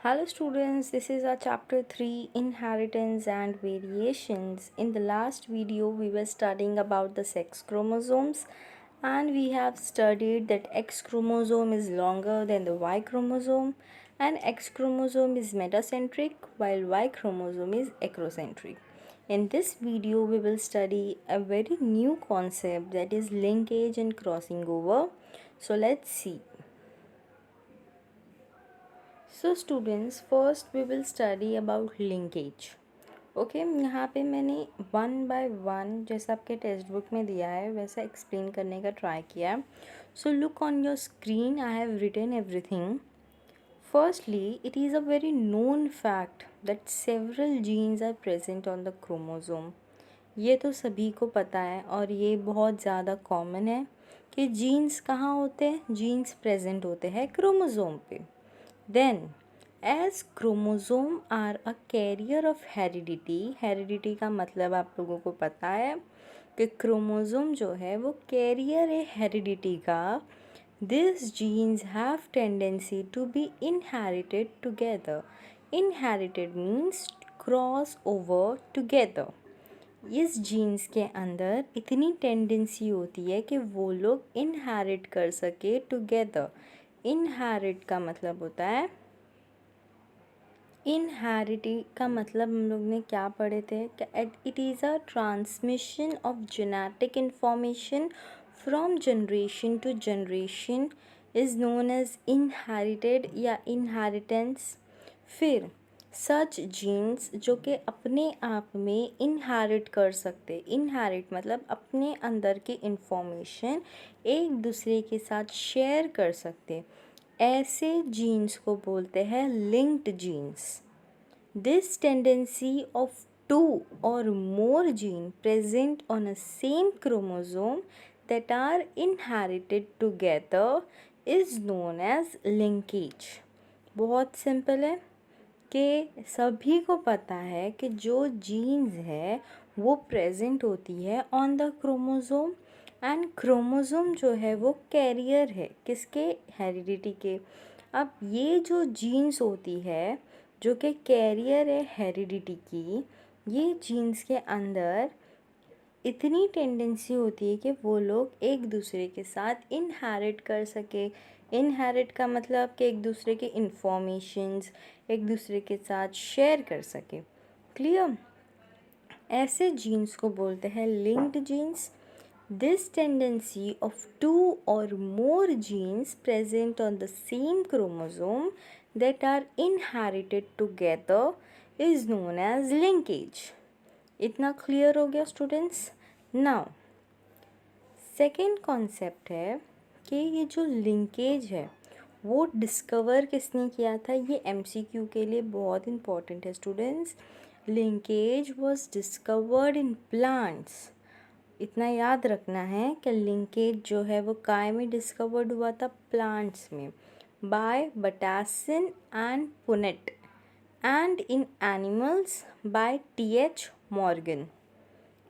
Hello students, this is our chapter 3 Inheritance and Variations. In the last video we were studying about the sex chromosomes and we have studied that X chromosome is longer than the Y chromosome and X chromosome is metacentric while Y chromosome is acrocentric. In this video we will study a very new concept, that is linkage and crossing over. So let's see. So students first we will study about linkage. Okay, यहाँ पे मैंने 1 by 1 जैसा आपके text book में दिया है वैसा explain करने का ट्राई किया है. So look on your screen, I have written everything. Firstly, it is a very known fact that several genes are present on the chromosome. ये तो सभी को पता है और ये बहुत ज़्यादा कॉमन है कि जीन्स कहाँ होते हैं. जीन्स प्रेजेंट होते हैं क्रोमोसोम पे. Then, as chromosome are a carrier of heredity का मतलब आप लोगों को पता है कि क्रोमोसोम जो है वो कैरियर है हेरिडिटी का. These genes have tendency to be inherited together. Inherited means cross over together. इस जीन्स के अंदर इतनी टेंडेंसी होती है कि वो लोग इनहेरिट कर सके टुगेदर. इनहेरिट का मतलब होता है, इनहेरिटी का मतलब हम लोग ने क्या पढ़े थे कि it is a transmission of genetic information from generation to generation is known as inherited या इनहेरिटेंस. फिर सच जीन्स जो कि अपने आप में इनहेरिट कर सकते, इनहेरिट मतलब अपने अंदर की इंफॉर्मेशन एक दूसरे के साथ शेयर कर सकते, ऐसे जीन्स को बोलते हैं linked genes. This tendency of 2 or more gene present on a same chromosome that are inherited together is known as linkage. बहुत सिंपल है कि सभी को पता है कि जो जीन्स है वो प्रेजेंट होती है on the chromosome and chromosome जो है वो कैरियर है किसके, हेरिडिटी के. अब ये जो जीन्स होती है जो कि कैरियर है हेरिडिटी की, ये जीन्स के अंदर इतनी टेंडेंसी होती है कि वो लोग एक दूसरे के साथ इनहेरिट कर सके. इनहेरिट का मतलब कि एक दूसरे के इंफॉर्मेशंस एक दूसरे के साथ शेयर कर सके. क्लियर? ऐसे जीन्स को बोलते हैं linked genes. This tendency of 2 or more genes present on the same chromosome that are inherited together is known as linkage. इतना क्लियर हो गया स्टूडेंट्स? नाउ सेकेंड कॉन्सेप्ट है कि ये जो लिंकेज है वो डिस्कवर किसने किया था. ये एमसीक्यू के लिए बहुत इम्पॉर्टेंट है students. Linkage was discovered in plants. इतना याद रखना है कि लिंकेज जो है वो काय में डिस्कवर्ड हुआ था, प्लांट्स में, by Bateson and Punnett, and in animals by T H. Morgan.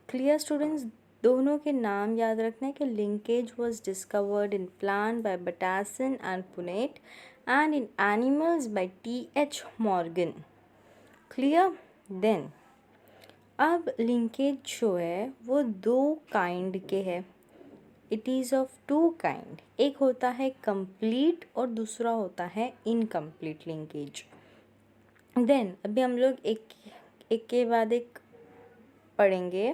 Clear students? दोनों के नाम याद रखना है कि linkage was discovered in plant by Bateson and Punnett and in animals by T H. Morgan. Clear? Then अब लिंकेज जो है वो 2 काइंड के है. It is of 2 kind. एक होता है कंप्लीट और दूसरा होता है इनकम्प्लीट लिंकेज. देन अभी हम लोग एक एक के बाद एक पढ़ेंगे.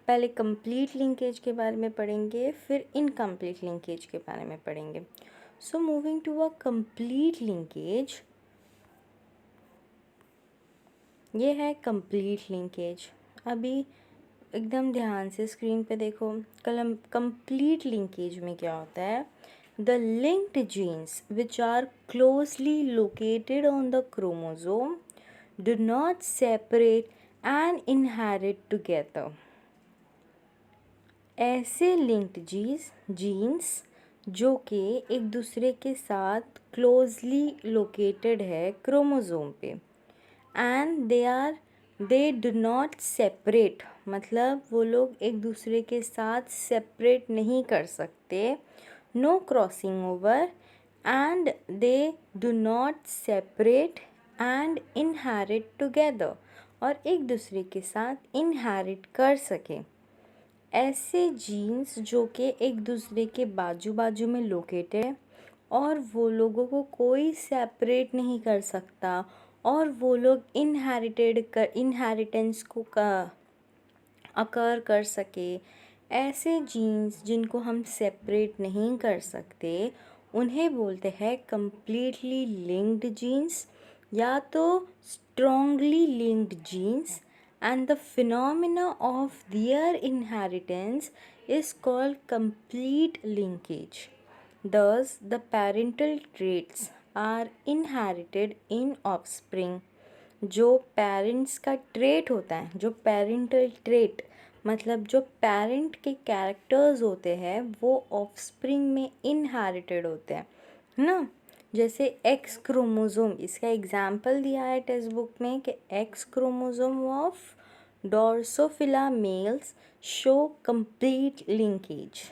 पहले कंप्लीट लिंकेज के बारे में पढ़ेंगे, फिर इनकम्प्लीट लिंकेज के बारे में पढ़ेंगे. So moving to a complete linkage, ये है कंप्लीट लिंकेज. अभी एकदम ध्यान से स्क्रीन पे देखो. कंप्लीट लिंकेज में क्या होता है? The linked genes which are closely located on the chromosome do not separate and inherit together. ऐसे लिंक्ड जीन्स जो कि एक दूसरे के साथ क्लोजली लोकेटेड है क्रोमोसोम पे, and they do not separate मतलब वो लोग एक दूसरे के साथ सेपरेट नहीं कर सकते, no crossing over, and they do not separate and inherit together, और एक दूसरे के साथ इनहेरिट कर सके। ऐसे जीन्स जो कि एक दूसरे के बाजू बाजू में लोकेटेड है और वो लोगों को कोई सेपरेट नहीं कर सकता, और वो लोग इनहेरिटेंस को अकर कर सके। ऐसे जीन्स जिनको हम सेपरेट नहीं कर सकते उन्हें बोलते हैं कंप्लीटली लिंक्ड जीन्स या तो strongly linked jeans, and the phenomena of their inheritance is called complete linkage. Thus, the parental traits are inherited in offspring. जो पेरेंट्स का ट्रेट होता है, जो पेरेंटल ट्रेट मतलब जो पेरेंट के कैरेक्टर्स होते हैं वो ऑफस्प्रिंग में इनहेरिटेड होते हैं, है ना। जैसे एक्स क्रोमोसोम, इसका एग्जाम्पल दिया है टेक्स्ट बुक में कि X chromosome of Drosophila males show complete linkage.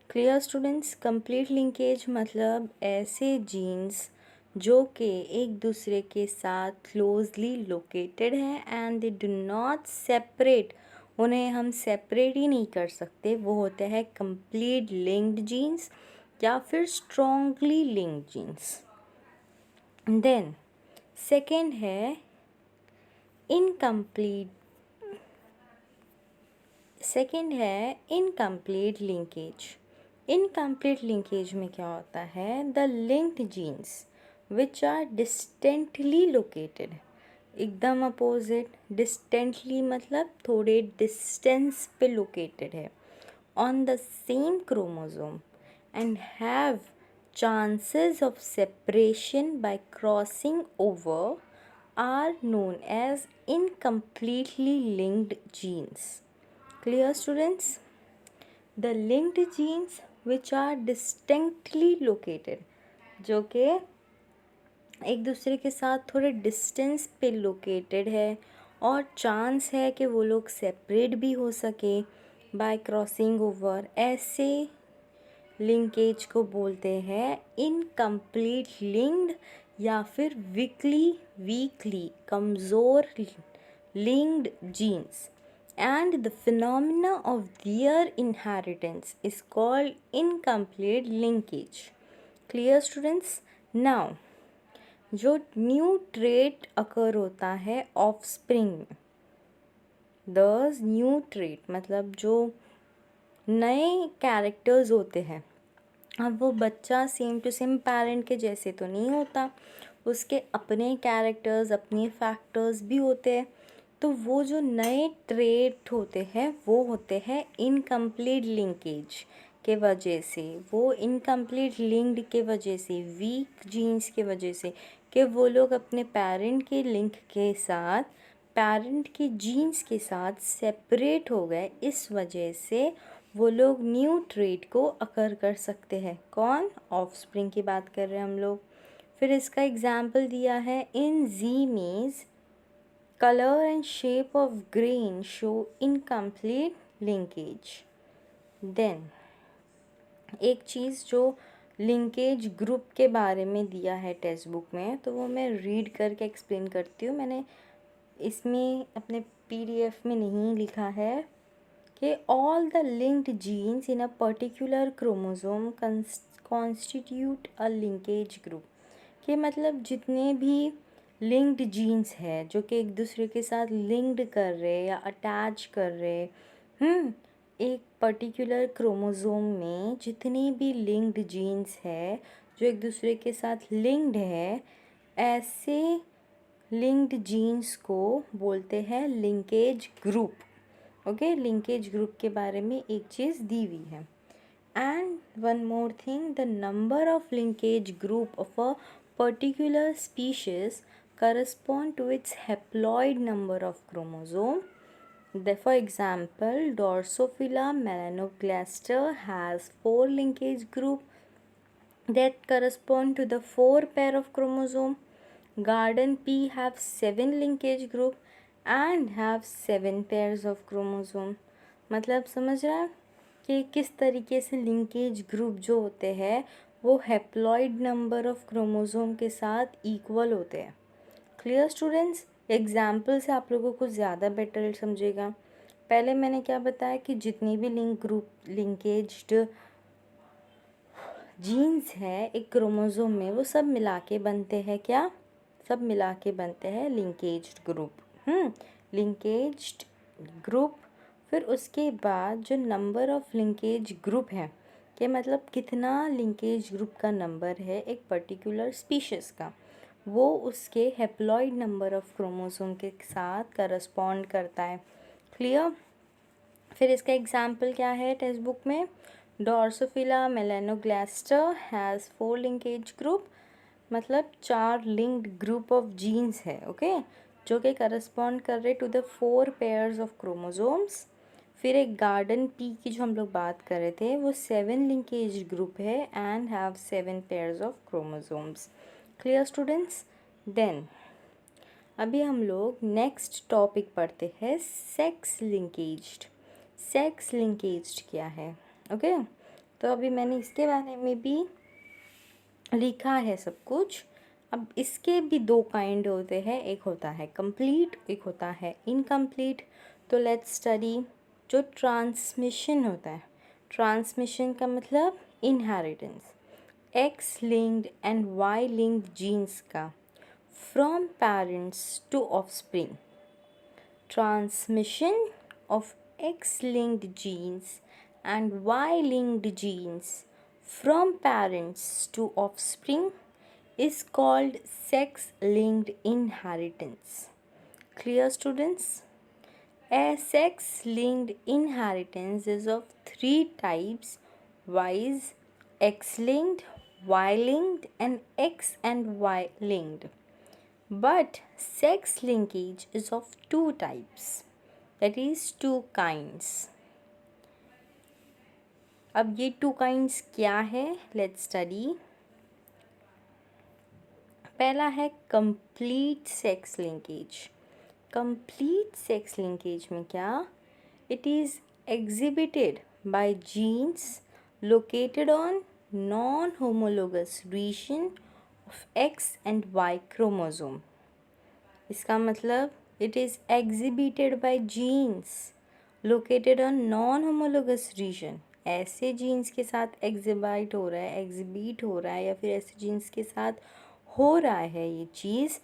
Clear students, complete linkage मतलब ऐसे जीन्स जो कि एक दूसरे के साथ क्लोजली लोकेटेड है and they do not separate, उन्हें हम सेपरेट ही नहीं कर सकते, वो होते हैं कंप्लीट लिंक्ड जीन्स या फिर strongly linked genes. Then second है इनकम्प्लीट लिंकेज। इनकम्प्लीट लिंकेज में क्या होता है, the linked genes which are distantly located, एकदम अपोजिट, डिस्टेंटली मतलब थोड़े डिस्टेंस पे लोकेटेड है, on the same chromosome and have chances of separation by crossing over are known as incompletely linked genes. Clear students? The linked genes which are distinctly located, जो कि एक दूसरे के साथ थोड़े डिस्टेंस पे लोकेटेड है और चांस है कि वो लोग सेपरेट भी हो सके बाय क्रॉसिंग ओवर, ऐसे लिंकेज को बोलते हैं इनकम्प्लीट लिंक्ड या फिर वीकली कमज़ोर linked genes, and the phenomena of their inheritance is called incomplete linkage. Clear students? Now, जो न्यू ट्रेट अकर होता है ऑफस्प्रिंग में, द न्यू ट्रेट मतलब जो नए कैरेक्टर्स होते हैं, अब वो बच्चा सेम टू सेम पेरेंट के जैसे तो नहीं होता, उसके अपने कैरेक्टर्स अपने फैक्टर्स भी होते हैं, तो वो जो नए ट्रेट होते हैं वो होते हैं इनकम्प्लीट लिंकेज के वजह से, वो इनकम्प्लीट लिंक्ड के वजह से, वीक जीन्स के वजह से, कि वो लोग अपने पेरेंट के लिंक के साथ, पेरेंट के जीन्स के साथ सेपरेट हो गए, इस वजह से वो लोग न्यू ट्रेट को अकर कर सकते हैं। कौन? ऑफस्प्रिंग की बात कर रहे हैं हम लोग। फिर इसका एग्जाम्पल दिया है इन जी maize colour and shape of grain show incomplete linkage. Then एक चीज़ जो लिंकेज ग्रुप के बारे में दिया है टेक्स्ट बुक में, तो वो मैं रीड करके एक्सप्लेन करती हूँ। मैंने इसमें अपने पीडीएफ में नहीं लिखा है कि all the linked jeans in a particular chromosome constitute a linkage group, कि मतलब जितने भी लिंक्ड जीन्स है जो कि एक दूसरे के साथ लिंक्ड कर रहे या अटैच कर रहे, एक पर्टिकुलर क्रोमोसोम में जितनी भी लिंक्ड जीन्स है जो एक दूसरे के साथ लिंक्ड है, ऐसे लिंक्ड जीन्स को बोलते हैं linkage group. Okay, linkage group के बारे में एक चीज़ दी हुई है। And one more thing, the number of linkage group of a particular species correspond to its haploid number of chromosome. For example, Drosophila melanogaster has 4 linkage group that correspond to the 4 pair of chromosome. Garden pea have 7 linkage group and have 7 pairs of chromosome. मतलब समझ रहा है कि किस तरीके से linkage group जो होते हैं वो हैप्लॉइड नंबर ऑफ क्रोमोसोम के साथ इक्वल होते हैं। Clear students? एग्जाम्पल से आप लोगों को ज़्यादा बेटर समझेगा। पहले मैंने क्या बताया कि जितनी भी लिंकेज्ड जीन्स है एक क्रोमोसोम में, वो सब मिला के बनते हैं क्या? सब मिला के बनते हैं लिंकेज्ड ग्रुप। लिंकेज्ड ग्रुप। फिर उसके बाद जो नंबर ऑफ लिंकेज ग्रुप है, कि मतलब कितना लिंकेज ग्रुप का नंबर है एक पर्टिकुलर स्पीशीज़ का, वो उसके हैप्लॉइड नंबर ऑफ क्रोमोसोम के साथ करस्पॉन्ड करता है। क्लियर? फिर इसका एग्जाम्पल क्या है टेक्स्ट बुक में? Drosophila melanogaster has 4 linkage group, मतलब 4 लिंक्ड ग्रुप ऑफ जीन्स है, ओके, जो कि करस्पॉन्ड कर रहे to the 4 pairs of chromosomes. फिर एक गार्डन पी की जो हम लोग बात कर रहे थे, वो 7 लिंकेज ग्रुप है and have 7 pairs of chromosomes. Clear students? Then अभी हम लोग नेक्स्ट टॉपिक पढ़ते हैं, सेक्स लिंकेज्ड। सेक्स लिंकेज्ड क्या है? ओके, तो अभी मैंने इसके बारे में भी लिखा है सब कुछ। अब इसके भी 2 काइंड होते हैं, एक होता है कंप्लीट, एक होता है इनकम्प्लीट। तो लेट्स स्टडी जो ट्रांसमिशन होता है। ट्रांसमिशन का मतलब inheritance, X linked and Y linked genes का from parents to offspring. Transmission of X-linked genes and Y-linked genes from parents to offspring is called sex-linked inheritance. Clear students? A sex-linked inheritance is of 3 types, viz. X-linked, Y-linked and X and Y-linked. But sex linkage is of 2 types, that is 2 kinds. अब ये 2 kinds क्या है? Let's study. पहला है complete sex linkage. Complete sex linkage में क्या? It is exhibited by genes located on non-homologous region of X and Y chromosome. इसका मतलब it is exhibited by genes located on non-homologous region. ऐसे jeans के साथ exhibit हो रहा है या फिर ऐसे जीन्स के साथ हो रहा है ये चीज़,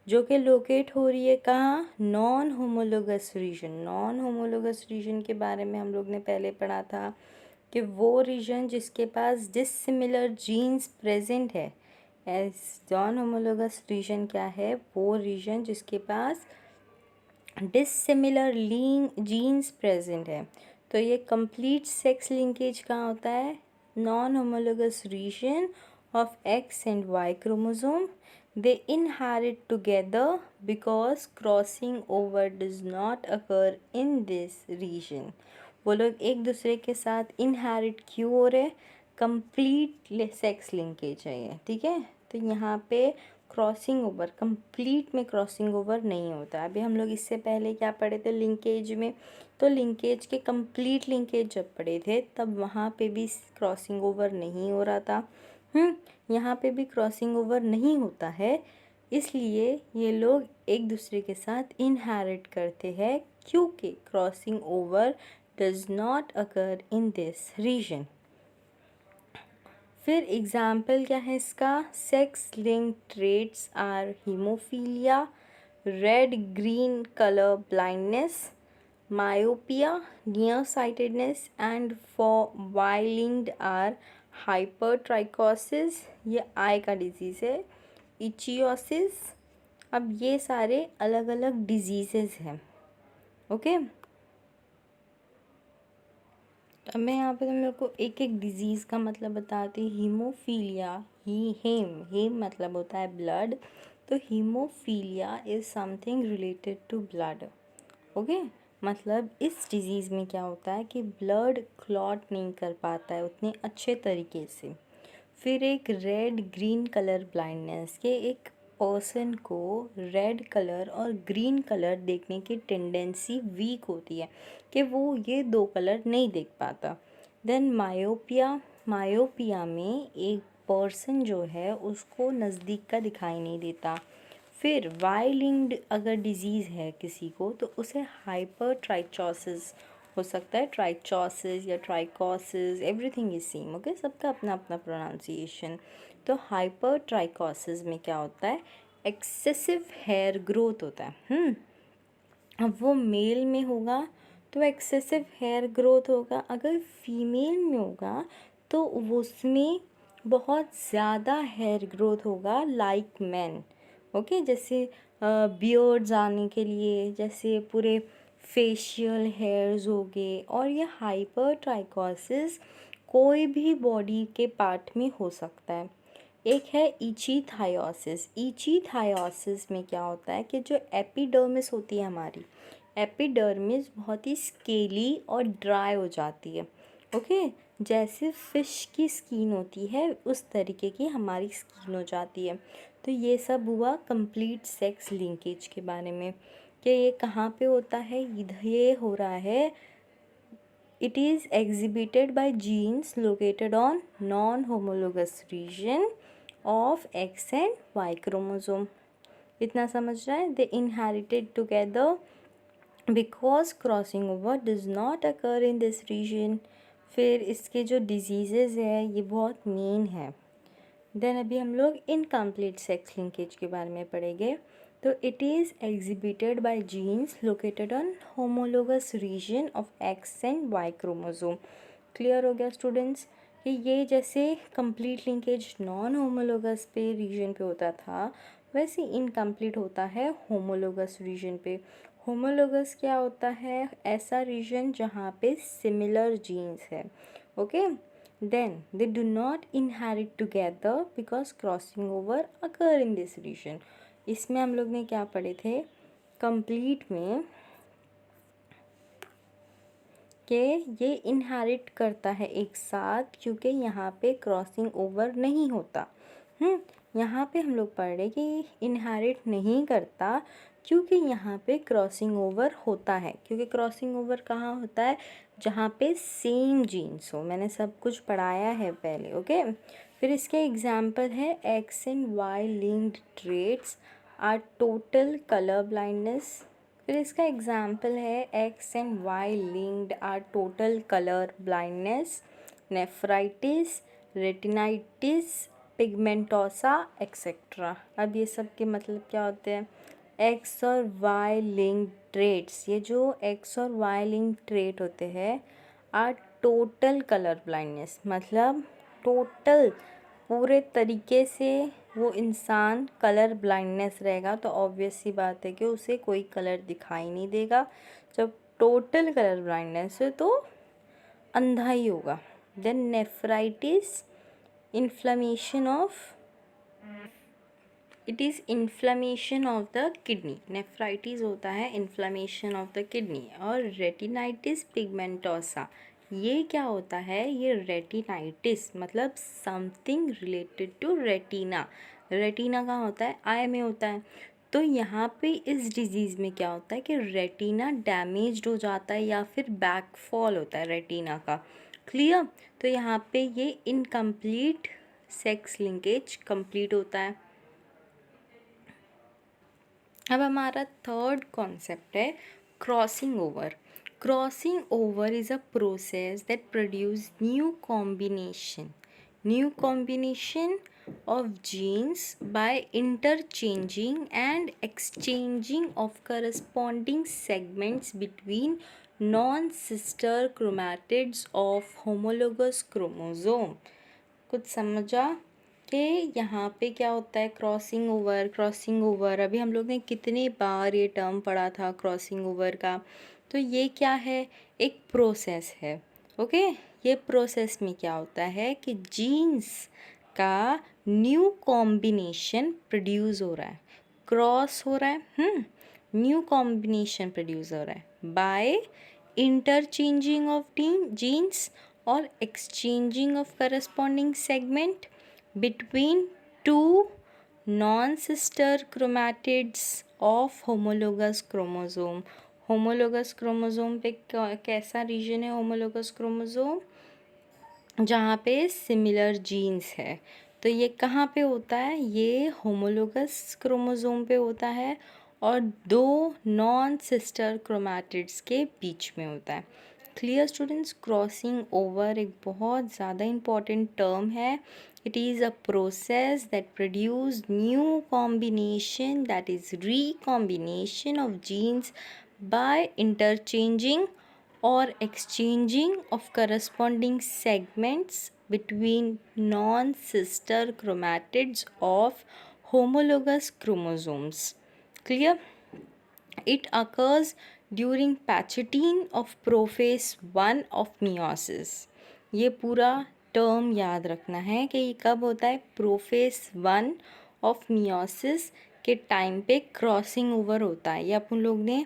जो कि लोकेट हो रही है कहाँ? Non homologous region. Non homologous region के बारे में हम लोग ने पहले पढ़ा था कि वो रीजन जिसके पास डिसिमिलर जीन्स प्रेजेंट है। एज नॉन होमोलोगस रीजन क्या है? वो रीजन जिसके पास डिसिमिलर जीन्स प्रेजेंट है। तो ये कंप्लीट सेक्स लिंकेज कहाँ होता है? Non homologous region of X and Y chromosome. They inherit together because crossing over does not occur in this region. वो लोग एक दूसरे के साथ इनहेरिट क्यों हो रहे? कंप्लीट सेक्स लिंकेज है ये, ठीक है। तो यहाँ पे क्रॉसिंग ओवर, कंप्लीट में क्रॉसिंग ओवर नहीं होता। अभी हम लोग इससे पहले क्या पढ़े थे लिंकेज में? तो लिंकेज के कंप्लीट लिंकेज जब पढ़े थे तब वहाँ पे भी क्रॉसिंग ओवर नहीं हो रहा था। यहाँ पे भी क्रॉसिंग ओवर नहीं होता है, इसलिए ये लोग एक दूसरे के साथ इनहेरिट करते हैं, क्योंकि crossing over does not occur in this region. फिर एग्जाम्पल क्या है इसका? Sex link traits are haemophilia, red green colour blindness, myopia, near sightedness and for Y linked are hypertrichosis, ये आई का डिजीज़ है, इचियोसिस। अब ये सारे अलग अलग डिजीज़ेस हैं, ओके। अब मैं यहाँ पे तुम लोग को एक एक डिजीज़ का मतलब बताती हूँ। हीमोफीलिया, हेम मतलब होता है ब्लड, तो haemophilia is something related to blood, okay. मतलब इस डिज़ीज़ में क्या होता है कि ब्लड क्लॉट नहीं कर पाता है उतने अच्छे तरीके से। फिर एक रेड ग्रीन कलर ब्लाइंडनेस, के एक पर्सन को रेड कलर और ग्रीन कलर देखने की टेंडेंसी वीक होती है कि वो ये 2 कलर नहीं देख पाता। देन मायोपिया में एक पर्सन जो है उसको नज़दीक का दिखाई नहीं देता। फिर वाई लिंक्ड अगर डिजीज़ है किसी को तो उसे हाइपर ट्राइचोसिस हो सकता है, ट्राइचोसिस या trichosis, everything is same, okay, सबका अपना अपना प्रोनाउंसिएशन। तो हाइपर ट्राइकोसिस में क्या होता है, एक्सेसिव हेयर ग्रोथ होता है। अब वो मेल में होगा तो एक्सेसिव हेयर ग्रोथ होगा, अगर फीमेल में होगा तो उसमें बहुत ज़्यादा हेयर ग्रोथ होगा, लाइक मैन, ओके, जैसे बियर्ड्स आने के लिए, जैसे पूरे फेशियल हेयर्स हो गए। और ये हाइपर ट्राइकोसिस कोई भी बॉडी के पार्ट में हो सकता है। एक है ईचीथायोसिस। ईचीथायोसिस में क्या होता है कि जो एपिडर्मिस होती है हमारी, एपिडर्मिस बहुत ही स्केली और ड्राई हो जाती है, ओके, जैसे फ़िश की स्किन होती है उस तरीके की हमारी स्किन हो जाती है। तो ये सब हुआ कंप्लीट सेक्स लिंकेज के बारे में कि ये कहाँ पे होता है, इधर ये हो रहा है, it is exhibited by genes located on non-homologous region of X and Y chromosome. इतना समझ रहा है? They inherited together because crossing over does not occur in this region. फिर इसके जो diseases है ये बहुत मेन है। देन अभी हम लोग इनकम्प्लीट सेक्स लिंकेज के बारे में पढ़ेंगे। तो it is exhibited by genes located on homologous region of X and Y chromosome. Clear हो गया स्टूडेंट्स कि ये जैसे कंप्लीट लिंकेज नॉन होमोलोगस पे रीजन पे होता था, वैसे इनकम्प्लीट होता है होमोलोगस रीजन पे। होमोलोगस क्या होता है, ऐसा रीजन जहाँ पे सिमिलर जीन्स है, okay. Then they do not inherit together because crossing over occur in this region. इसमें हम लोग ने क्या पढ़े थे कंप्लीट में कि ये इनहेरिट करता है एक साथ, क्योंकि यहाँ पे क्रॉसिंग ओवर नहीं होता। यहाँ पे हम लोग पढ़ रहे कि इनहेरिट नहीं करता क्योंकि यहाँ पे क्रॉसिंग ओवर होता है। क्योंकि क्रॉसिंग ओवर कहाँ होता है, जहाँ पे सेम जीन्स हो। मैंने सब कुछ पढ़ाया है पहले, ओके। फिर इसके एग्जाम्पल है X and Y linked traits are total colour blindness. फिर इसका एग्जाम्पल है X and Y linked are total colour blindness, nephritis, retinitis, pigmentosa etcetera. अब ये सब के मतलब क्या होते हैं, एक्स और वाई लिंक ट्रेट्स, ये जो एक्स और वाई लिंक ट्रेट होते हैं आर टोटल कलर ब्लाइंडनेस, मतलब टोटल पूरे तरीके से वो इंसान कलर ब्लाइंडनेस रहेगा। तो ऑब्वियस सी बात है कि उसे कोई कलर दिखाई नहीं देगा। जब टोटल कलर ब्लाइंडनेस है तो अंधा ही होगा। Then nephritis, inflammation of, it is inflammation of the kidney. Nephritis होता है इन्फ्लेमेशन ऑफ द किडनी। और रेटिनाइटिस पिगमेंटोसा, ये क्या होता है, ये रेटिनाइटिस मतलब something related to retina. Retina कहाँ होता है, आई में होता है। तो यहाँ पे इस डिज़ीज़ में क्या होता है कि रेटिना डैमेज्ड हो जाता है या फिर बैकफॉल होता है रेटिना का। क्लियर। तो यहाँ पे ये इनकम्प्लीट सेक्स लिंकेज कंप्लीट होता है। अब हमारा थर्ड कॉन्सेप्ट है crossing over. Crossing over is a process that produce new combination of genes by interchanging and exchanging of corresponding segments between non-sister chromatids of homologous chromosome। कुछ समझा कि यहाँ पे क्या होता है क्रॉसिंग ओवर। क्रॉसिंग ओवर अभी हम लोग ने कितने बार ये टर्म पढ़ा था क्रॉसिंग ओवर का। तो ये क्या है, एक प्रोसेस है, ओके। ये प्रोसेस में क्या होता है कि जीन्स का न्यू कॉम्बिनेशन प्रोड्यूस हो रहा है, क्रॉस हो रहा है, न्यू कॉम्बिनेशन प्रोड्यूस हो रहा है बाय इंटरचेंजिंग ऑफ जीन्स और exchanging of corresponding segment between two non sister chromatids of homologous chromosome. Homologous chromosome पे कैसा रीजन है होमोलोगस क्रोमोसोम, जहाँ पे सिमिलर जीन्स है। तो ये कहाँ पे होता है? ये होमोलोगस क्रोमोसोम पे होता है और दो नॉन सिस्टर क्रोमैटिड्स के बीच में होता है। Clear students? क्रॉसिंग ओवर एक बहुत ज़्यादा इम्पॉर्टेंट टर्म है. It is a process that produce new combination, that is recombination of genes by interchanging or exchanging of corresponding segments between non-sister chromatids of homologous chromosomes. Clear? It occurs during patching of prophase 1 of meiosis. ये पूरा term याद रखना है कि ये कब होता है? प्रोफेस 1 ऑफ मियोसिस के टाइम पे क्रॉसिंग ओवर होता है. ये अपन लोग ने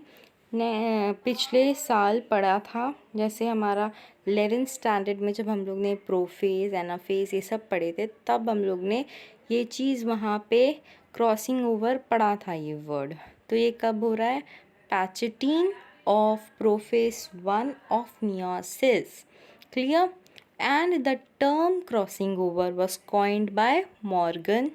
पिछले साल पढ़ा था, जैसे हमारा 11th स्टैंडर्ड में जब हम लोग ने प्रोफेज एनाफेज ये सब पढ़े थे, तब हम लोग ने ये चीज़ वहाँ पे क्रॉसिंग ओवर पढ़ा था ये वर्ड. तो ये कब हो रहा है? Pachytene of prophase 1 of meiosis. Clear? And the term crossing over was coined by Morgan.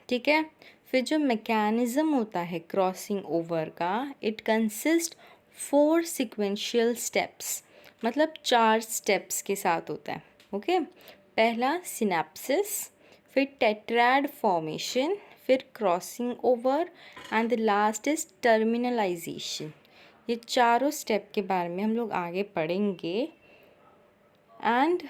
ठीक है. फिर जो मैकेनिज्म होता है क्रॉसिंग ओवर का, इट कंसिस्ट 4 सिक्वेंशियल स्टेप्स, मतलब 4 स्टेप्स के साथ होता है. ओके. पहला सिनेप्सिस, फिर टेट्राड फॉर्मेशन, फिर crossing over and the last is terminalisation. ये चारों स्टेप के बारे में हम लोग आगे पढ़ेंगे एंड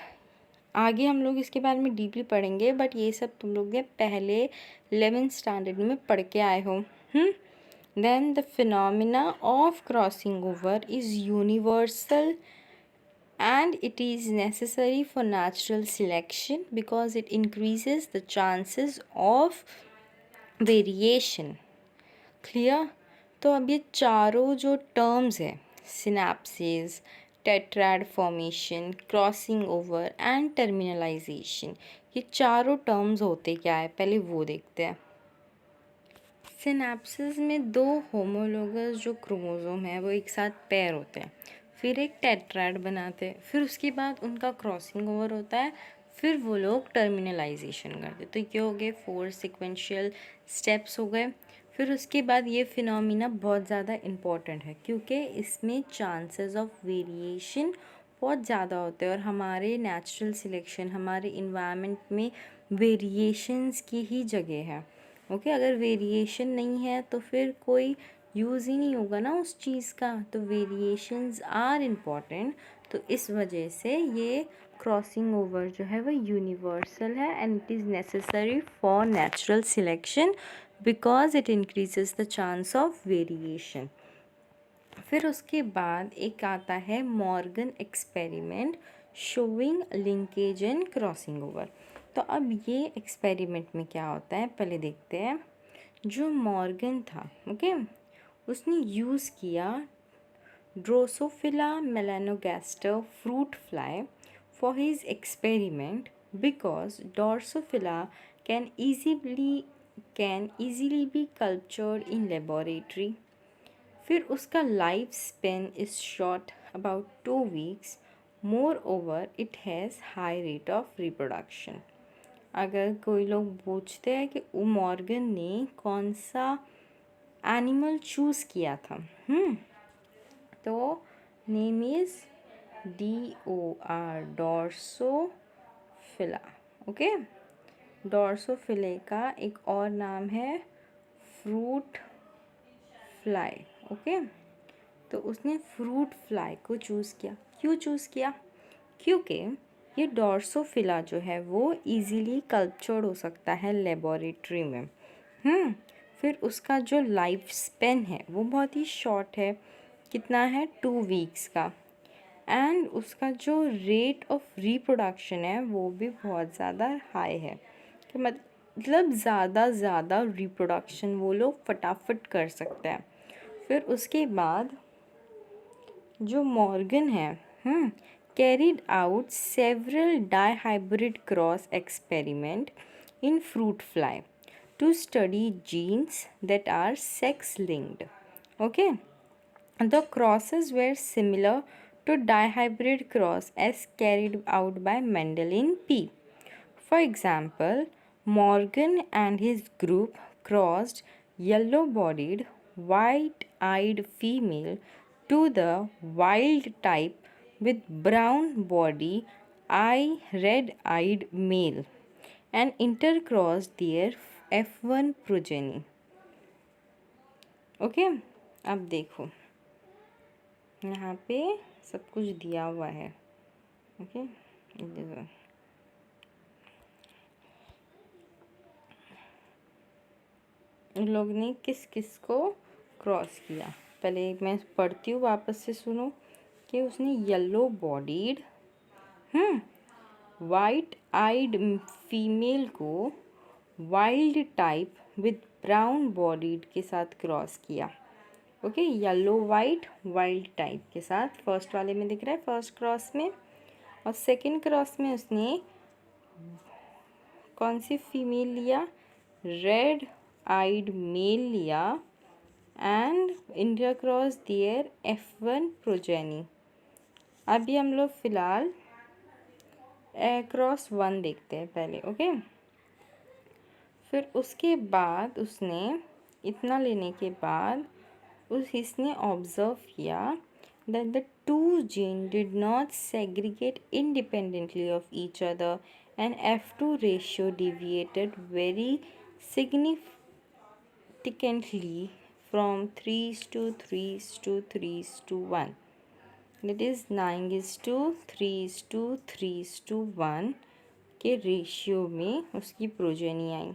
आगे हम लोग इसके बारे में डीपली पढ़ेंगे, बट ये सब तुम लोग ने पहले 11th स्टैंडर्ड में पढ़ के आए हो. Then the phenomena of crossing over is universal and it is necessary for natural selection because it increases the chances of variation. Clear? तो अब ये चारों जो टर्म्स है, synapses, tetrad formation, crossing over and terminalisation, ये चारों terms होते क्या है पहले वो देखते हैं. सिनेप्सिस में 2 होमोलोगस जो क्रोमोसोम है वो एक साथ पेयर होते हैं, फिर एक टेट्राड बनाते हैं, फिर उसके बाद उनका क्रॉसिंग ओवर होता है, फिर वो लोग टर्मिनलाइजेशन करते हैं. तो ये हो गए 4 सिक्वेंशियल स्टेप्स हो गए. फिर उसके बाद ये फिनोमिना बहुत ज़्यादा इम्पॉर्टेंट है क्योंकि इसमें चांसेस ऑफ वेरिएशन बहुत ज़्यादा होते हैं और हमारे नेचुरल सिलेक्शन, हमारे इन्वायरमेंट में वेरिएशंस की ही जगह है. ओके. अगर वेरिएशन नहीं है तो फिर कोई यूज़ ही नहीं होगा ना उस चीज़ का. तो वेरिएशंस आर इम्पॉर्टेंट. तो इस वजह से ये क्रॉसिंग ओवर जो है वो यूनिवर्सल है and it is necessary for natural selection because it increases the chance of variation. फिर उसके बाद एक आता है मॉर्गन एक्सपेरिमेंट शोइंग लिंकेज इन क्रॉसिंग ओवर. तो अब ये एक्सपेरिमेंट में क्या होता है पहले देखते हैं. जो मॉर्गन था, ओके, उसने यूज़ किया Drosophila melanogaster fruit fly for his experiment because Drosophila can easily be cultured in laboratory. फिर उसका life span is short about 2 weeks. More over it has high rate of reproduction. अगर कोई लोग पूछते हैं कि मॉर्गन ने कौन सा एनिमल चूज़ किया था, तो name is DOR, Drosophila. Okay. डॉर्सोफिले का एक और नाम है फ्रूट फ्लाई. ओके. तो उसने फ्रूट फ्लाई को चूज़ किया. क्यों चूज़ किया? क्योंकि ये डॉर्सोफिला जो है वो इजीली कल्चर्ड हो सकता है लेबोरेटरी में. फिर उसका जो लाइफ स्पेन है वो बहुत ही शॉर्ट है. कितना है? 2 weeks का. एंड उसका जो रेट ऑफ रिप्रोडक्शन है वो भी बहुत ज़्यादा हाई है कि मतलब ज़्यादा रिप्रोडक्शन वो लोग फटाफट कर सकते हैं. फिर उसके बाद जो मॉर्गन है carried out several dihybrid cross experiment in fruit fly to study genes that are sex linked. Okay. The crosses were similar to dihybrid cross as carried out by Mendel in P. For example, Morgan and his group crossed yellow-bodied, white-eyed female to the wild type with brown body, red-eyed male and intercrossed their F1 progeny. Okay अब देखो यहाँ पे सब कुछ दिया हुआ है. Okay उन लोग ने किस किस को क्रॉस किया. पहले मैं पढ़ती हूँ, वापस से सुनो कि उसने yellow bodied white eyed female को wild type with brown bodied के साथ क्रॉस किया. Okay yellow white wild type के साथ फर्स्ट वाले में दिख रहा है, फर्स्ट क्रॉस में. और सेकंड क्रॉस में उसने कौन सी फीमेल लिया, रेड आइड मेल लिया and intercross their F1 progeny. अभी हम लोग फिलहाल क्रॉस 1 देखते हैं पहले. ओके फिर उसके बाद उसने इतना लेने के बाद इसने ऑब्जर्व किया that the two genes did not segregate independently of each other and F2 ratio deviated very significantly from 3:3:3:1. That is 9:3:3:1 के रेशियो में उसकी प्रोजेनी आई.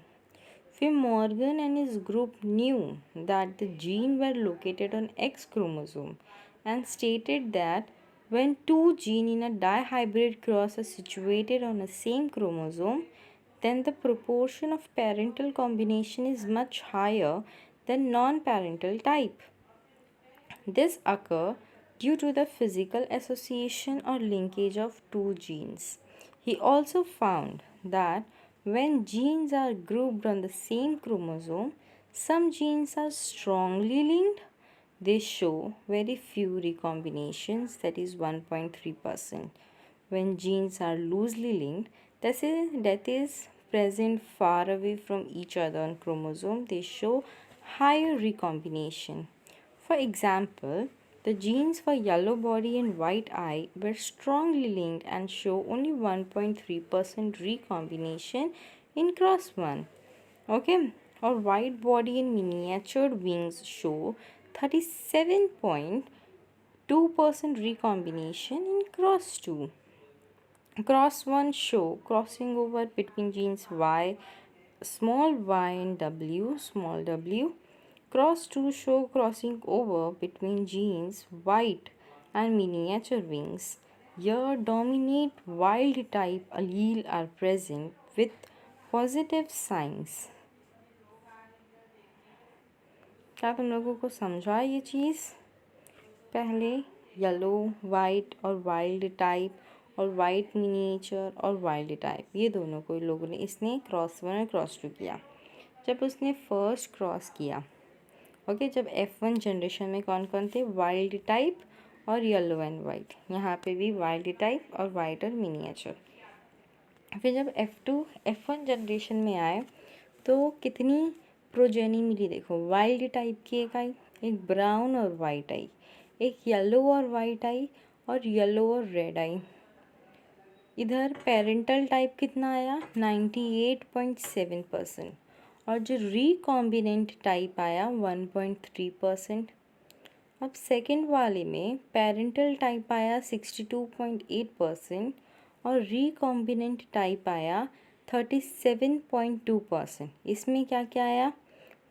फिर Morgan and his group knew that the genes were located on X chromosome and stated that when two genes in a dihybrid cross are situated on the same chromosome, then the proportion of parental combination is much higher than non-parental type. This occurs due to the physical association or linkage of two genes. He also found that when genes are grouped on the same chromosome, some genes are strongly linked. They show very few recombinations, that is 1.3%. When genes are loosely linked, that is present far away from each other on chromosome, they show higher recombination. For example, the genes for yellow body and white eye were strongly linked and show only 1.3% recombination in cross 1. Okay, or white body and miniatured wings show 37.2% recombination in cross 2. Cross 1 show crossing over between genes Y, small y and W, small w. Cross 2 show crossing over between genes white and miniature wings. Here dominant wild type allele are present with positive signs. क्या तुम लोगों को समझा ये चीज़? पहले yellow white और wild type और white miniature और वाइल्ड टाइप, ये दोनों को लोगों ने इसने क्रॉस 1 और क्रॉस 2 किया. जब उसने फर्स्ट क्रॉस किया, ओके जब F1 जनरेशन में कौन कौन थे, वाइल्ड टाइप और येलो एंड वाइट. यहाँ पे भी वाइल्ड टाइप और वाइट और मिनिएचर. फिर जब F1 जनरेशन में आए तो कितनी प्रोजेनी मिली, देखो वाइल्ड टाइप की एक आई, एक ब्राउन और वाइट आई, एक येलो और वाइट आई और येलो और रेड आई. इधर पेरेंटल टाइप कितना आया, 98.7%. और जो रिकॉम्बिनेंट टाइप आया 1.3%. अब सेकंड वाले में पेरेंटल टाइप आया 62.8% और रिकॉम्बिनेंट टाइप आया 37.2%. इसमें क्या क्या आया,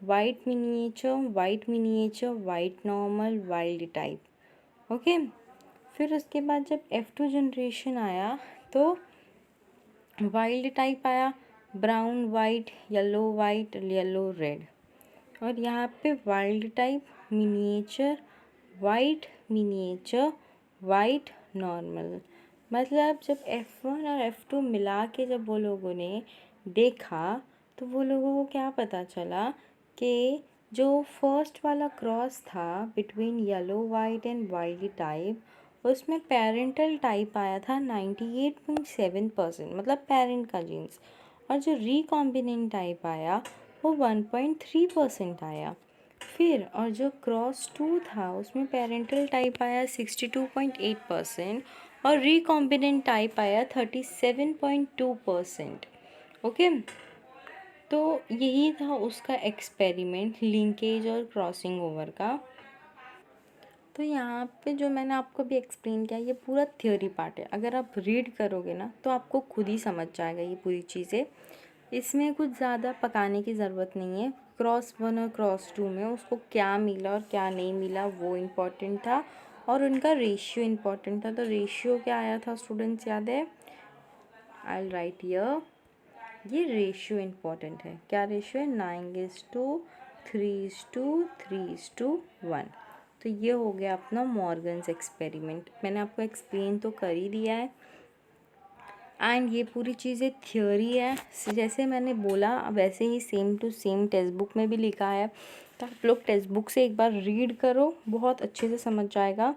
white miniature, white normal, wild type. Okay फिर उसके बाद जब F2 जनरेशन आया तो वाइल्ड टाइप आया, ब्राउन वाइट, येलो रेड. और यहाँ पे wild type miniature, white normal. मतलब जब F1 और F2 मिला के जब वो लोगों ने देखा तो वो लोगों को क्या पता चला कि जो फर्स्ट वाला क्रॉस था between yellow white and wild type, उसमें पेरेंटल टाइप आया था 98.7%, मतलब पेरेंट का जीन्स। और जो रिकॉम्बिनेंट टाइप आया वो 1.3% आया। फिर और जो क्रॉस टू था उसमें पेरेंटल टाइप आया 62.8% और रिकॉम्बिनेंट टाइप आया 37.2%। ओके, तो यही था उसका एक्सपेरिमेंट लिंकेज और क्रॉसिंग ओवर का। तो यहाँ पे जो मैंने आपको भी एक्सप्लेन किया ये पूरा थ्योरी पार्ट है। अगर आप रीड करोगे ना तो आपको खुद ही समझ जाएगा ये पूरी चीज़ें। इसमें कुछ ज़्यादा पकाने की ज़रूरत नहीं है। क्रॉस वन और क्रॉस टू में उसको क्या मिला और क्या नहीं मिला वो इम्पोर्टेंट था, और उनका रेशियो इम्पोर्टेंट था। तो रेशियो क्या आया था स्टूडेंट्स, याद है? आई विल राइट हियर, ये रेशियो इम्पोर्टेंट है। क्या रेशियो है? 9:3:3:1। तो ये हो गया अपना मॉर्गन्स एक्सपेरिमेंट। मैंने आपको एक्सप्लेन तो कर ही दिया है। एंड ये पूरी चीज़ें थ्योरी है, जैसे मैंने बोला वैसे ही same to same text book में भी लिखा है। तो आप लोग टेक्स्ट बुक से एक बार रीड करो, बहुत अच्छे से समझ जाएगा।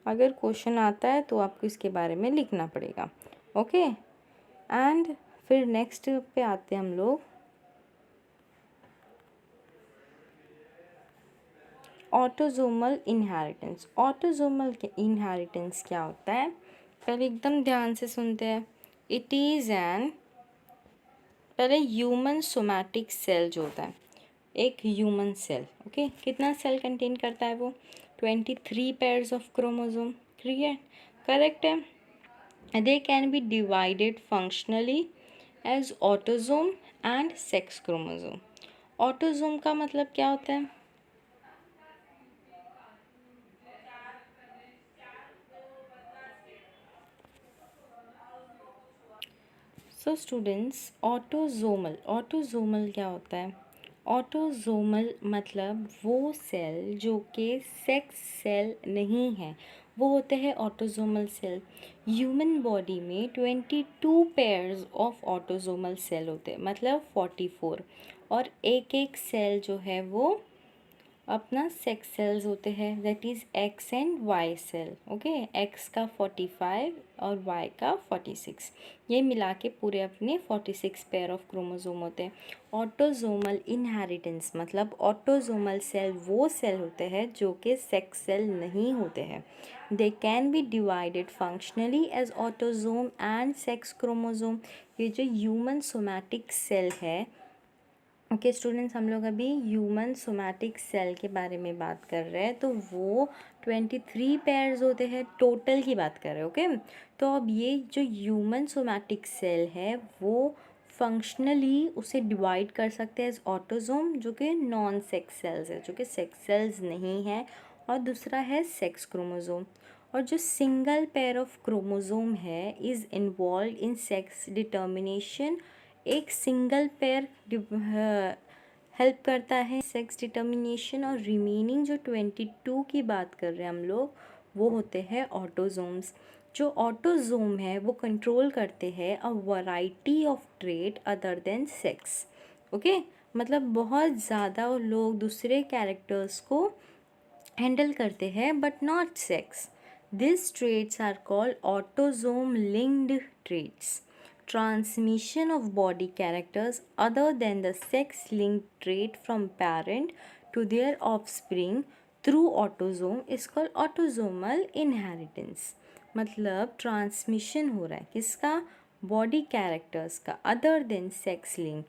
अगर क्वेश्चन आता है तो आपको इसके बारे में लिखना पड़ेगा। ओके, एंड फिर नेक्स्ट पे आते हैं हम लोग, ऑटोजोमल इनहेरिटेंस। ऑटोजोमल इनहेरिटेंस क्या होता है, पहले एकदम ध्यान से सुनते हैं। इट इज़ एन, पहले ह्यूमन सोमैटिक सेल जो होता है, एक ह्यूमन सेल, ओके, कितना सेल कंटेन करता है वो? 23 pairs of chromosome. Clear? Correct है। They can be divided functionally as autosome and sex chromosome. Autosome का मतलब क्या होता है? सो स्टूडेंट्स, ऑटोजोमल, ऑटोजोमल क्या होता है? ऑटोजोमल मतलब वो सेल जो कि सेक्स सेल नहीं है, वो होते हैं ऑटोजोमल सेल। ह्यूमन बॉडी में 22 पेयर्स ऑफ ऑटोजोमल सेल होते हैं, मतलब 44। और एक एक सेल जो है वो अपना सेक्स सेल्स होते हैं, that is X and Y cell. Okay, X का 45 और वाई का 46, ये मिला के पूरे अपने 46 पेयर ऑफ क्रोमोसोम होते हैं। ऑटोजोमल इनहेरिटेंस मतलब ऑटोजोमल सेल वो सेल होते हैं जो कि सेक्स सेल नहीं होते हैं। They can be divided functionally as autosome and sex chromosome. ये जो ह्यूमन सोमैटिक सेल है, ओके स्टूडेंट्स, हम लोग अभी ह्यूमन सोमैटिक सेल के बारे में बात कर रहे हैं। तो वो 23 पेयर्स होते हैं, टोटल की बात कर रहे हैं। ओके, तो अब ये जो ह्यूमन सोमैटिक सेल है वो फंक्शनली उसे डिवाइड कर सकते हैं एज ऑटोजोम, जो कि नॉन सेक्स सेल्स है, जो कि सेक्स सेल्स नहीं है, और दूसरा है सेक्स क्रोमोजोम। और जो सिंगल पेयर ऑफ क्रोमोजोम है is involve in sex determination. एक सिंगल पेयर हेल्प करता है सेक्स डिटर्मिनेशन, और रिमेनिंग जो 22 की बात कर रहे हैं हम लोग वो होते हैं ऑटोजोम्स। जो ऑटोजोम है वो कंट्रोल करते हैं a variety of trait other than sex. Okay, मतलब बहुत ज़्यादा लोग दूसरे कैरेक्टर्स को हैंडल करते हैं but not sex. This traits are called autosome linked traits. Transmission of body characters other than the sex linked trait from parent to their offspring through autosome is called autosomal inheritance। मतलब transmission हो रहा है किसका? Body characters का, other than sex link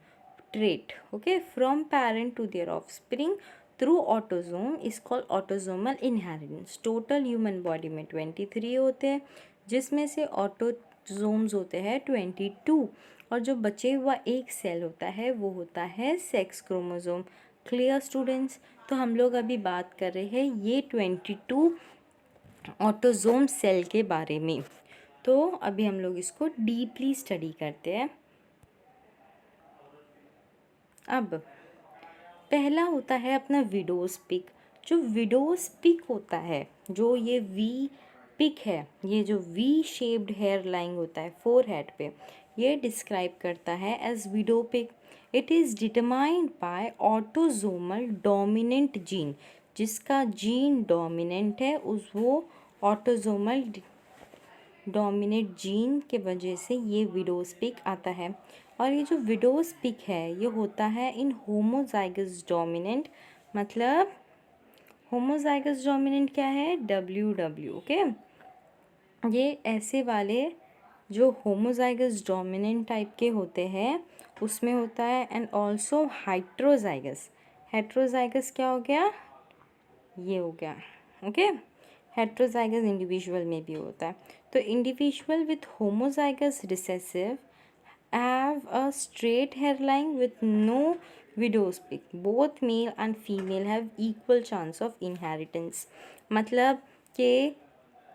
trait, okay, from parent to their offspring through autosome is called autosomal inheritance। Total human body में 23 होते हैं, जिसमें से ऑटोजोम्स होते हैं 22, और जो बचे हुआ एक सेल होता है वो होता है सेक्स क्रोमोसोम। Clear students? तो हम लोग अभी बात कर रहे हैं ये 22 ऑटोजोम सेल के बारे में। तो अभी हम लोग इसको डीपली स्टडी करते हैं। अब पहला होता है अपना विडोज पिक। जो विडोज पिक होता है, जो ये वी पिक है, ये जो वी शेप्ड हेयर लाइन होता है फोर हेड पे, ये डिस्क्राइब करता है as widow peak. It is determined by autosomal dominant gene. जिसका जीन डोमिनेंट है उस वो ऑटोसोमल डोमिनेट जीन के वजह से ये विडोज पिक आता है। और ये जो विडोज पिक है ये होता है इन होमोजाइगस डोमिनेंट, मतलब होमोजाइगस डोमिनेंट क्या है, WW। ओके, ये ऐसे वाले जो होमोजाइगस डोमिनेंट टाइप के होते हैं उसमें होता है। एंड ऑल्सो हेट्रोजाइगस, हेट्रोजाइगस क्या हो गया, ये हो गया। ओके, हेट्रोजाइगस इंडिविजुअल में भी होता है। तो individual with homozygous recessive have a straight hairline with no widow's peak. Both male and female have equal chance of inheritance. मतलब कि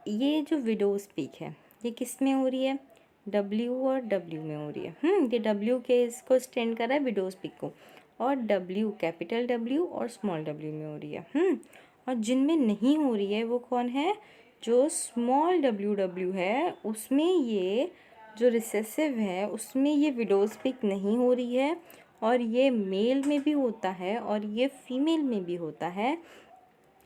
ये जो विडोज पिक है ये किस में हो रही है, W और W में हो रही है। ये W के इसको स्टैंड कर रहा है विडोज पिक को, और W कैपिटल W और स्मॉल W में हो रही है। और जिनमें नहीं हो रही है वो कौन है, जो स्मॉल WW है उसमें ये जो रिसेसिव है उसमें ये विडोज पिक नहीं हो रही है। और ये मेल में भी होता है और ये फीमेल में भी होता है।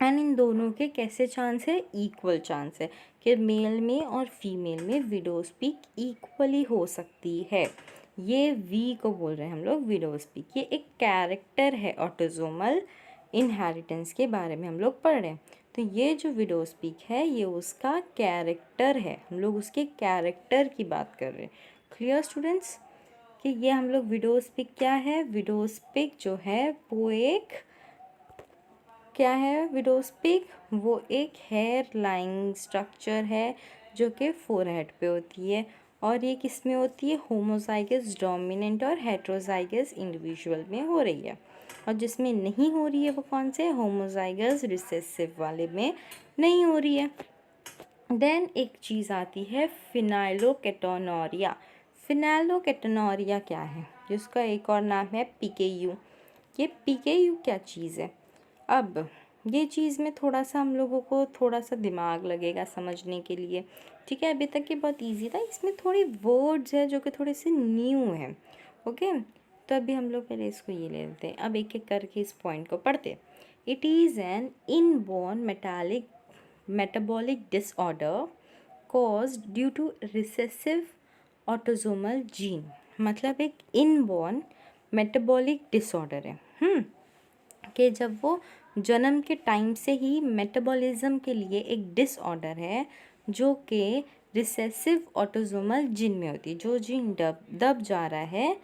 एंड इन दोनों के कैसे चांस है, इक्वल चांस है कि मेल में और फीमेल में विडोज पिक इक्वली हो सकती है। ये वी को बोल रहे हैं हम लोग विडोज पिक। ये एक कैरेक्टर है, ऑटोसोमल इनहेरिटेंस के बारे में हम लोग पढ़ रहे हैं। तो ये जो विडोज पिक है ये उसका कैरेक्टर है, हम लोग उसके कैरेक्टर की बात कर रहे हैं। क्लियर स्टूडेंट्स, कि ये हम लोग विडोज पिक क्या है, विडोज पिक जो है वो एक क्या है, विडोज पिक वो एक हेयर लाइन स्ट्रक्चर है जो कि फोरहेड पे होती है। और ये किस में होती है, होमोजाइगस डोमिनेंट और हेट्रोजाइगस इंडिविजुअल में हो रही है। और जिसमें नहीं हो रही है वो कौन से, होमोजाइगस रिसेसिव वाले में नहीं हो रही है। देन एक चीज़ आती है फिनाइलोकेटोनोरिया। फिनाइलोकेटोनोरिया क्या है, जिसका एक और नाम है PKU। ये PKU क्या चीज़ है, अब ये चीज़ में थोड़ा सा हम लोगों को थोड़ा सा दिमाग लगेगा समझने के लिए। ठीक है, अभी तक ये बहुत इजी था, इसमें थोड़ी वर्ड्स है जो कि थोड़े से न्यू हैं। ओके, तो अभी हम लोग पहले इसको ये ले लेते हैं, अब एक एक करके इस पॉइंट को पढ़ते। It is N inborn metabolic disorder caused due to recessive autosomal gene। मतलब एक इनबॉर्न मेटाबॉलिक डिसऑर्डर है कि जब वो जन्म के टाइम से ही मेटाबॉलिज्म के लिए एक डिसऑर्डर है जो कि रिसेसिव ऑटोसोमल जीन में होती है। जो जीन दब जा रहा है,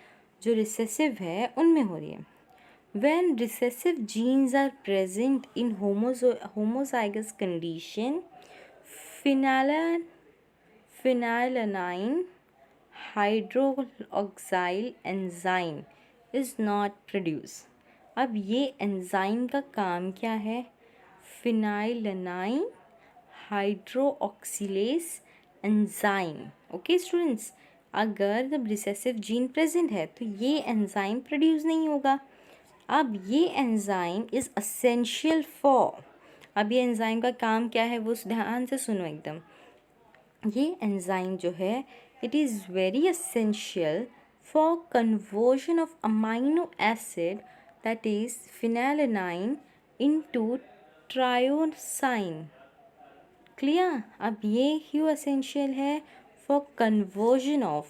जो रिसेसिव है उनमें हो रही है। When recessive genes are present in homozygous condition, phenylalanine hydroxyl enzyme is not produced। अब ये एंजाइम का काम क्या है, फिनाइलनाइन हाइड्रोक्सिलेज एंजाइम। ओके स्टूडेंट्स, अगर जब रिसेसिव जीन प्रेजेंट है तो ये एंजाइम प्रोड्यूस नहीं होगा। अब ये एंजाइम इज़ असेंशियल फॉर, अब ये एंजाइम का काम क्या है वो ध्यान से सुनो एकदम। ये एंजाइम जो है it is very essential for conversion of amino acid that is phenylalanine into tyrosine. Clear, अब ये क्यों असेंशियल है, for conversion of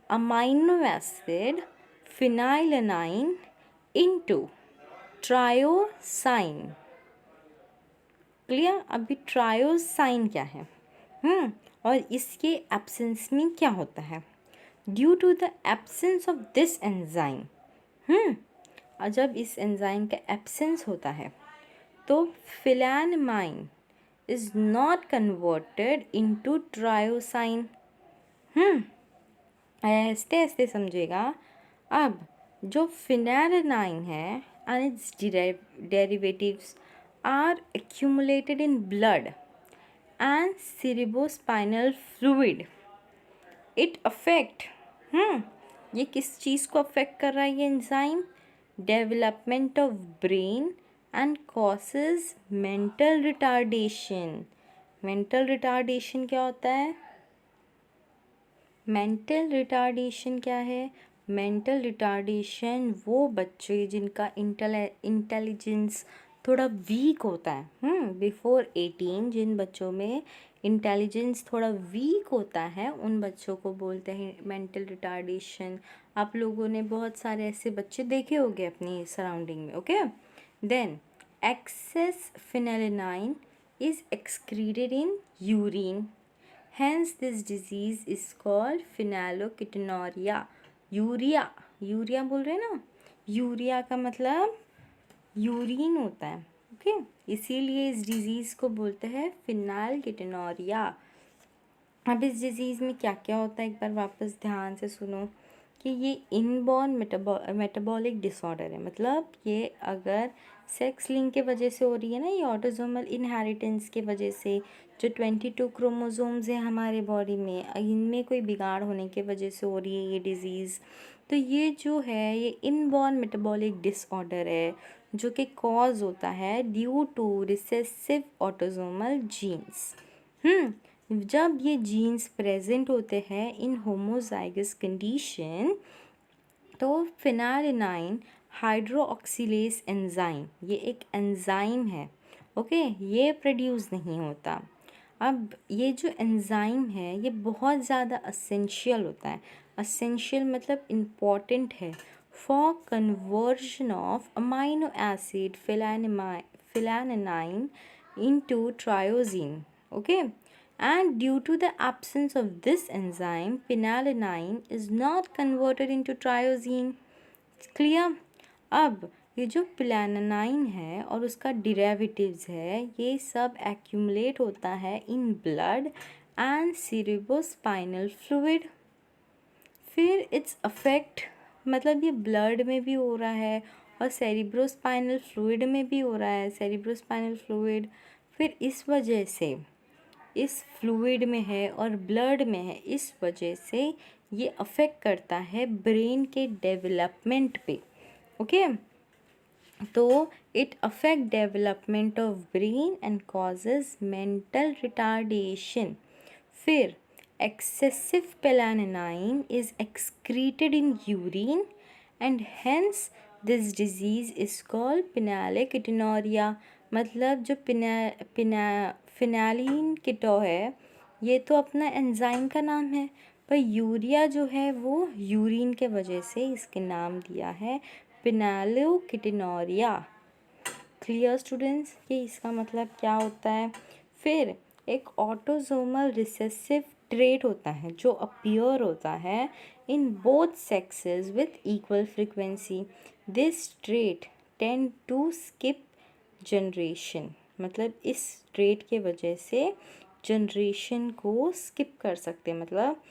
amino acid phenylalanine into tyrosine. Clear, अभी ट्रायोसाइन क्या है, और इसके एब्सेंस में क्या होता है, due to the absence of this enzyme. और जब इस एंजाइम का एब्सेंस होता है तो phenylalanine is not converted into tyrosine. ऐसे ऐसे समझेगा। अब जो फिनाइलनाइन है and its derivatives are accumulated in blood and cerebrospinal fluid। it affect ये किस चीज़ को अफेक्ट कर रहा है ये enzyme, development of brain and causes mental retardation. Mental retardation क्या होता है, मेंटल रिटार्डेशन क्या है, मेंटल रिटार्डेशन वो बच्चे जिनका इंटेलिजेंस थोड़ा वीक होता है। बिफोर 18 जिन बच्चों में इंटेलिजेंस थोड़ा वीक होता है उन बच्चों को बोलते हैं मेंटल रिटार्डेशन। आप लोगों ने बहुत सारे ऐसे बच्चे देखे होंगे अपनी सराउंडिंग में। Okay, then excess phenylalanine is excreted in urine. Hence, this disease is called phenylketonuria. Urea बोल रहे हैं ना, यूरिया का मतलब यूरिन होता है। ओके, इसीलिए इस डिजीज़ को बोलते हैं फिनाइलकेटोनुरिया। अब इस डिज़ीज़ में क्या क्या होता है एक बार वापस ध्यान से सुनो कि ये इनबॉर्न मेटाबॉलिक डिसऑर्डर है। मतलब ये अगर सेक्स लिंक के वजह से हो रही है ना, ये ऑटोसोमल इनहेरिटेंस के वजह से जो 22 क्रोमोसोम्स है हमारे बॉडी में, इनमें कोई बिगाड़ होने के वजह से हो रही है ये डिज़ीज़। तो ये जो है ये इनबॉर्न मेटाबॉलिक डिसऑर्डर है जो कि कॉज होता है due to recessive autosomal genes. जब ये जीन्स प्रेजेंट होते हैं इन होमोजाइगस कंडीशन तो फिनाइलिन हाइड्रोक्सिलेज एंजाइम, ये एक एंजाइम है। ओके, ये प्रोड्यूस नहीं होता। अब ये जो एंजाइम है ये बहुत ज़्यादा असेंशियल होता है। असेंशियल मतलब इम्पॉर्टेंट है for conversion of amino acid phenylalanine into tyrosine. Okay, and due to the absence of this enzyme phenylalanine is not converted into triosine. Clear? अब ये जो पिलानाइन है और उसका डिरेवेटिव्स है ये सब एक्यूमुलेट होता है in blood and cerebrospinal fluid. फिर इट्स अफेक्ट मतलब ये ब्लड में भी हो रहा है और सेरेब्रोस्पाइनल फ्लूइड में भी हो रहा है। सेरेब्रोस्पाइनल फ्लूइड फिर इस वजह से इस फ्लूइड में है और ब्लड में है, इस वजह से ये अफेक्ट करता है ब्रेन के डेवलपमेंट पे। ओके, तो it affect development of brain and causes mental retardation. फिर excessive phenylalanine is excreted in urine and hence this disease is called phenylketonuria। मतलब जो फिनाइलिन कीटो है ये तो अपना एंजाइम का नाम है, पर यूरिया जो है वो यूरिन के वजह से इसके नाम दिया है फिनाइलकेटोनुरिया। क्लियर स्टूडेंट्स, कि इसका मतलब क्या होता है। फिर एक ऑटोसोमल रिसेसिव ट्रेट होता है जो अपीयर होता है in both sexes with equal frequency. This trait tend to skip generation. मतलब इस ट्रेट के वजह से जनरेशन को स्किप कर सकते हैं, मतलब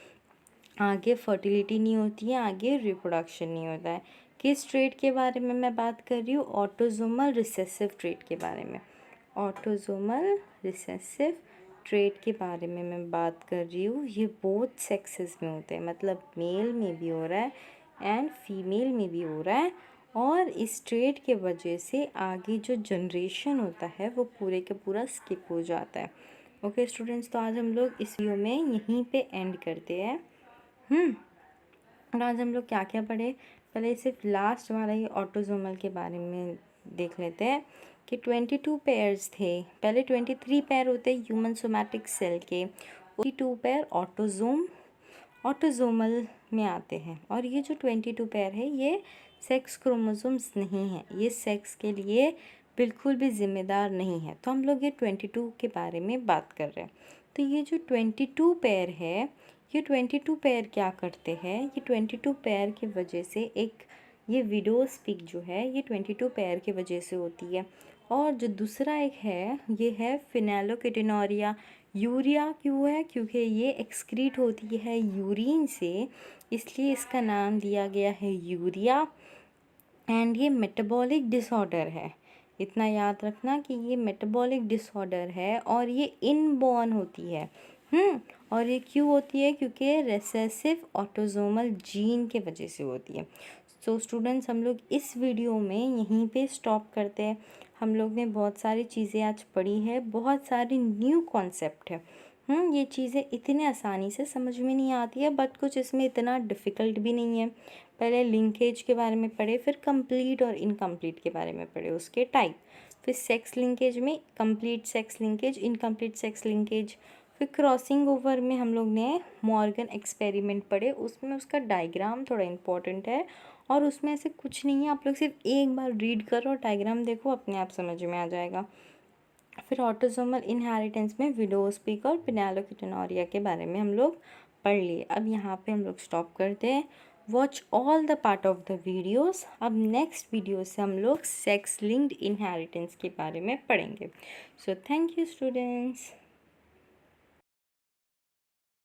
आगे फर्टिलिटी नहीं होती है, आगे रिप्रोडक्शन नहीं होता है। किस ट्रेट के बारे में मैं बात कर रही हूँ? ऑटोसोमल रिसेसिव ट्रेट के बारे में। ऑटोसोमल रिसेसिव ट्रेट के बारे में मैं बात कर रही हूँ। ये बोथ सेक्सेस में होते हैं, मतलब मेल में भी हो रहा है एंड फीमेल में भी हो रहा है, और इस ट्रेट के वजह से आगे जो जनरेशन होता है वो पूरे के पूरा स्किप हो जाता है। ओके स्टूडेंट्स, तो आज हम लोग इस वीडियो में यहीं पे एंड करते हैं। और आज हम लोग क्या क्या पढ़े, पहले सिर्फ लास्ट वाला ही ऑटोसोमल के बारे में देख लेते हैं कि 22 पेयर्स थे। पहले 23 पेयर होते ह्यूमन सोमैटिक सेल के, 22 पेयर ऑटोसोमल में आते हैं। और ये जो 22 पेयर है ये सेक्स क्रोमोसोम्स नहीं है, ये सेक्स के लिए बिल्कुल भी ज़िम्मेदार नहीं है। तो हम लोग ये 22 के बारे में बात कर रहे हैं। तो ये जो 22 पेयर है, ये 22 पेयर क्या करते हैं? ये 22 पेयर की वजह से एक ये विडोज पिग जो है ये 22 पेयर की वजह से होती है। और जो दूसरा एक है ये है फिनाइलकेटोनुरिया। यूरिया क्यों है? क्योंकि ये एक्सक्रीट होती है यूरिन से, इसलिए इसका नाम दिया गया है यूरिया। एंड ये मेटाबॉलिक डिसऑर्डर है, इतना याद रखना कि ये मेटाबॉलिक डिसऑर्डर है और ये इनबॉर्न होती है। और ये क्यों होती है? क्योंकि रेसेसिव ऑटोसोमल जीन के वजह से होती है। सो स्टूडेंट्स, हम लोग इस वीडियो में यहीं पे स्टॉप करते हैं। हम लोग ने बहुत सारी चीज़ें आज पढ़ी है, बहुत सारी न्यू कॉन्सेप्ट है। ये चीज़ें इतने आसानी से समझ में नहीं आती है, बट कुछ इसमें इतना डिफ़िकल्ट भी नहीं है। पहले लिंकेज के बारे में पढ़े, फिर कंप्लीट और इनकम्प्लीट के बारे में पढ़े, उसके टाइप, फिर सेक्स लिंकेज में complete sex linkage, incomplete sex linkage. फिर क्रॉसिंग ओवर में हम लोग ने मॉर्गन एक्सपेरिमेंट पढ़े, उसमें उसका डायग्राम थोड़ा इम्पोर्टेंट है और उसमें ऐसे कुछ नहीं है, आप लोग सिर्फ एक बार रीड करो और डायग्राम देखो, अपने आप समझ में आ जाएगा। फिर ऑटोसोमल इनहेरिटेंस में विडोस्पिक और पिनेलोकिटोनोरिया के बारे में हम लोग पढ़ लिए। अब यहाँ पे हम लोग स्टॉप करते हैं। Watch all the part of the videos. अब नेक्स्ट वीडियो से हम लोग सेक्स लिंक्ड इनहेरिटेंस के बारे में पढ़ेंगे। So thank you students.